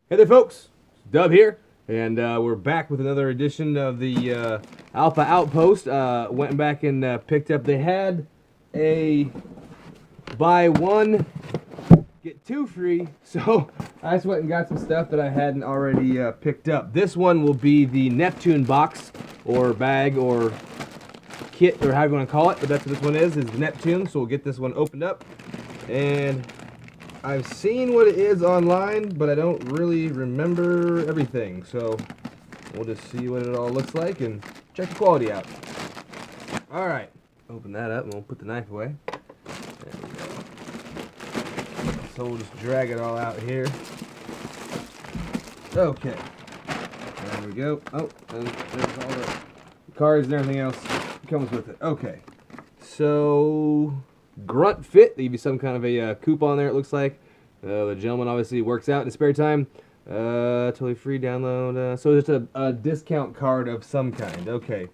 Hey there, folks. Dub here, and we're back with another edition of the Alpha Outpost. Went back and picked up. They had a buy one get two free, so I just went and got some stuff that I hadn't already picked up. This one will be the Neptune box or bag or kit or however you want to call it, but that's what this one is the Neptune. So we'll get this one opened up, and I've seen what it is online, but I don't really remember everything, so we'll just see what it all looks like and check the quality out. Alright, open that up and we'll put the knife away. There we go. So we'll just drag it all out here. Okay, there we go. Oh, and there's all the cards and everything else that comes with it. Okay, so Grunt Fit. They give you some kind of a coupon there, it looks like. The gentleman obviously works out in his spare time. Totally free download. So it's a discount card of some kind. Okay.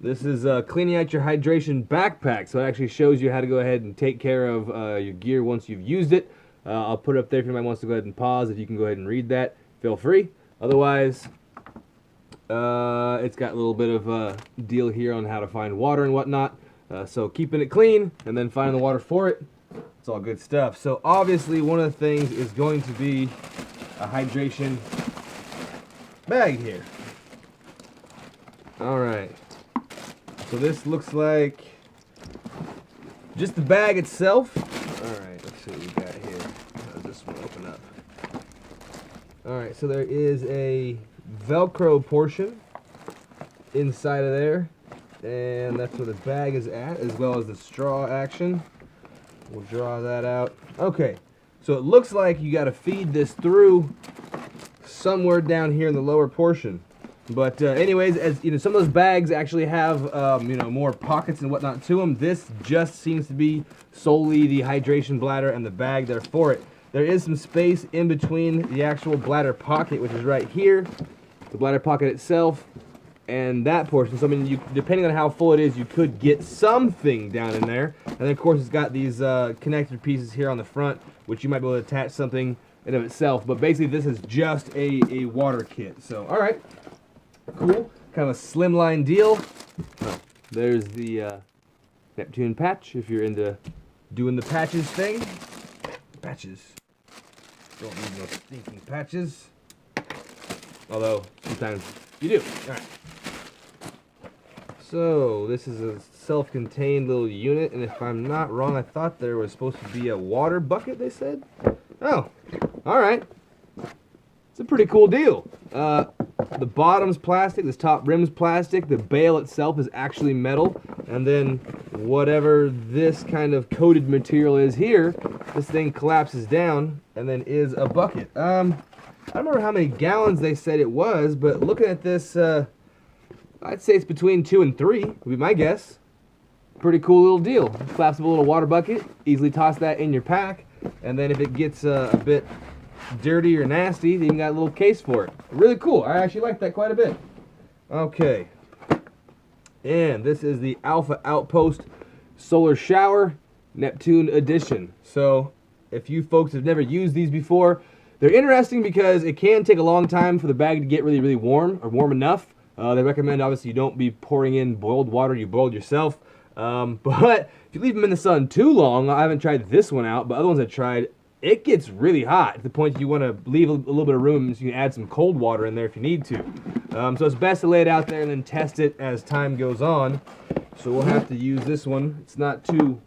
This is cleaning out your hydration backpack. So it actually shows you how to go ahead and take care of your gear once you've used it. I'll put it up there if anybody wants to go ahead and pause. If you can go ahead and read that, feel free. Otherwise, it's got a little bit of a deal here on how to find water and whatnot. So keeping it clean and then finding the water for it, it's all good stuff. So obviously one of the things is going to be a hydration bag here. Alright, so this looks like just the bag itself. Alright, let's see what we got here. How does this one open up? Alright, so there is a Velcro portion inside of there, and that's where the bag is at, as well as the straw action. We'll draw that out. Okay, so it looks like you got to feed this through somewhere down here in the lower portion. But anyways, as you know, some of those bags actually have more pockets and whatnot to them. This just seems to be solely the hydration bladder and the bag there for it. There is some space in between the actual bladder pocket, which is right here, the bladder pocket itself, and that portion. So I mean, depending on how full it is, you could get something down in there. And then of course it's got these connector pieces here on the front, which you might be able to attach something in of itself. But basically this is just a water kit. So alright, cool, kind of a slimline deal. Oh, there's the Neptune patch if you're into doing the patches thing. Patches, don't need no stinking patches, although sometimes you do. Alright. So, this is a self-contained little unit, and if I'm not wrong, I thought there was supposed to be a water bucket, they said? Oh, alright. It's a pretty cool deal. The bottom's plastic, this top rim's plastic, the bale itself is actually metal, and then whatever this kind of coated material is here, this thing collapses down, and then is a bucket. I don't remember how many gallons they said it was, but looking at this, I'd say it's between 2 and 3, would be my guess. Pretty cool little deal. Collapsible little water bucket, easily toss that in your pack, and then if it gets a bit dirty or nasty, then you got a little case for it. Really cool. I actually like that quite a bit. Okay. And this is the Alpha Outpost Solar Shower Neptune Edition. So, if you folks have never used these before, they're interesting because it can take a long time for the bag to get really, really warm, or warm enough. They recommend, obviously, you don't be pouring in boiled water you boiled yourself. But if you leave them in the sun too long, I haven't tried this one out, but other ones I've tried, it gets really hot to the point you want to leave a little bit of room so you can add some cold water in there if you need to. So it's best to lay it out there and then test it as time goes on. So we'll have to use this one. It's not too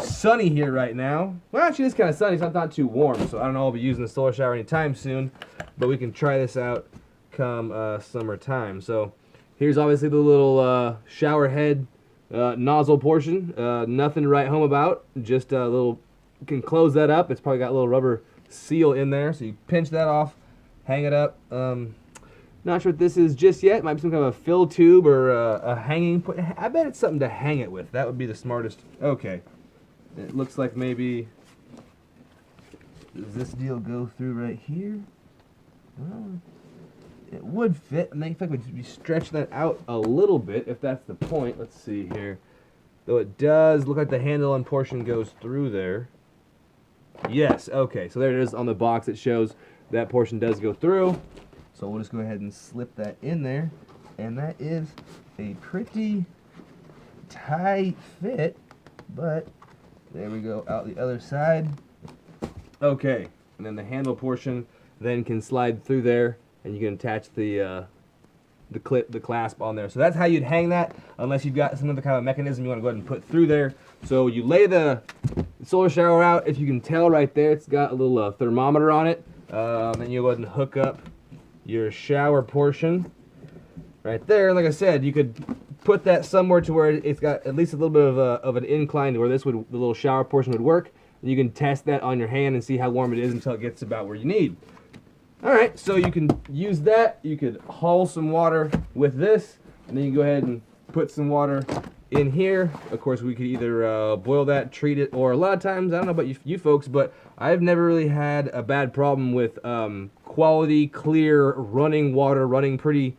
sunny here right now. Well, actually, it's kind of sunny, so not too warm. So I don't know if I'll be using the solar shower anytime soon, but we can try this out come summertime. So here's obviously the little shower head nozzle portion. Nothing to write home about. Just a little. You can close that up. It's probably got a little rubber seal in there, so you pinch that off, hang it up. Not sure what this is just yet. It might be some kind of a fill tube or a hanging. I bet it's something to hang it with. That would be the smartest. Okay. It looks like maybe. Does this deal go through right here? Well, it would fit. And I think we'd be stretching that out a little bit if that's the point. Let's see here. Though it does look like the handle and portion goes through there. Yes, okay, so there it is on the box. It shows that portion does go through. So we'll just go ahead and slip that in there. And that is a pretty tight fit, but there we go, out the other side. Okay, and then the handle portion then can slide through there, and you can attach the clasp on there. So that's how you'd hang that, unless you've got some other kind of mechanism you want to go ahead and put through there. So you lay the solar shower out. If you can tell right there, it's got a little thermometer on it. And you go ahead and hook up your shower portion right there. Like I said, you could put that somewhere to where it's got at least a little bit of an incline to where the little shower portion would work. And you can test that on your hand and see how warm it is until it gets about where you need. Alright, so you can use that. You could haul some water with this, and then you can go ahead and put some water in here. Of course, we could either boil that, treat it, or a lot of times, I don't know about you folks, but I've never really had a bad problem with quality, clear, running water, running pretty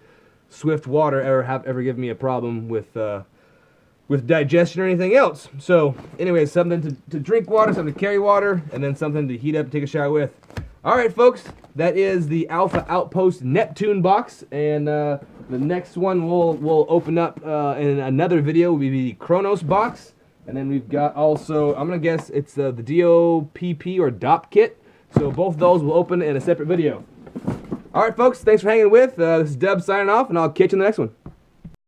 swift water ever given me a problem with digestion or anything else. So, anyway, something to drink water, something to carry water, and then something to heat up and take a shower with. Alright, folks, that is the Alpha Outpost Neptune box, and the next one we'll open up in another video will be the Kronos box, and then we've got also, I'm going to guess it's the DOPP or DOP kit, so both those will open in a separate video. Alright, folks, thanks for hanging with. This is Dub signing off, and I'll catch you in the next one.